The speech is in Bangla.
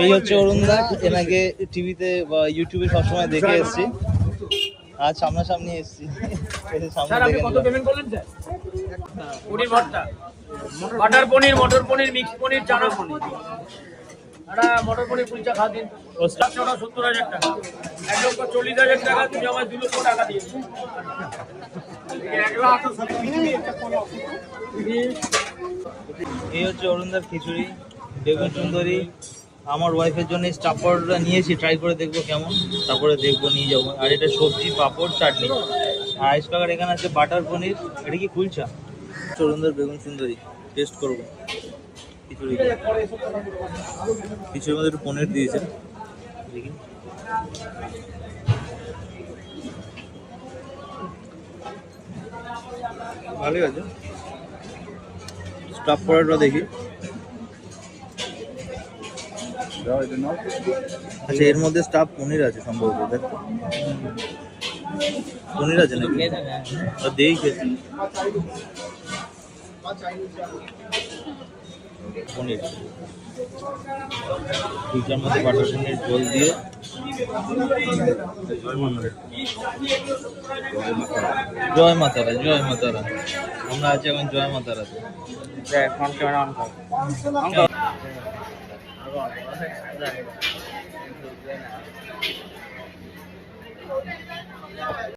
এই হচ্ছে অরুণদা, এনাকে টিভিতে বা ইউটিউবে সবসময় দেখে এসেছি, আজ সামনাসামনি এসেছি, এসে সামনে দেখে নিলাম। পনির ভর্তা, বাটার পনির, মটর পনির, মিক্স পনির, চানা পনির। একটা মটর পনির কুলচা খা দিন, 70,000 টাকা, 1,40,000 টাকা, তুমি আমায় 2 লক্ষ টাকা দিয়েছো। এই হচ্ছে অরুণদার খিচুড়ি, বেগুন সুন্দরী। আমার ওয়াইফের জন্য স্টাফ পাউডারটা নিয়েছি, ট্রাই করে দেখবো কেমন, তারপরে দেখবো নিয়ে যাবো। আর এটা সবজি, পাঁপড়, চাটনি। আর আইস কাকার এখানে আছে বাটার পনির। এটা কি কুলচা? অরুণদার বেগুন সুন্দরী টেস্ট করবো। খিচুড়ি, খিচুড়ির মধ্যে একটু পনির দিয়েছে, দেখি। ভালোই আছে। স্টাফ পাউডারটা দেখি। আচ্ছা, এর মধ্যে স্টাফ পনির আছে সম্ভবত, দেখো পনির আছে নাকি? দেখি খেয়েছি পনির, কুলচার মধ্যে বাটার পনির জল দিয়ে। জয় মাতারা, জয় মাতারা। আমরা আছি এখন জয় মাতারাতে।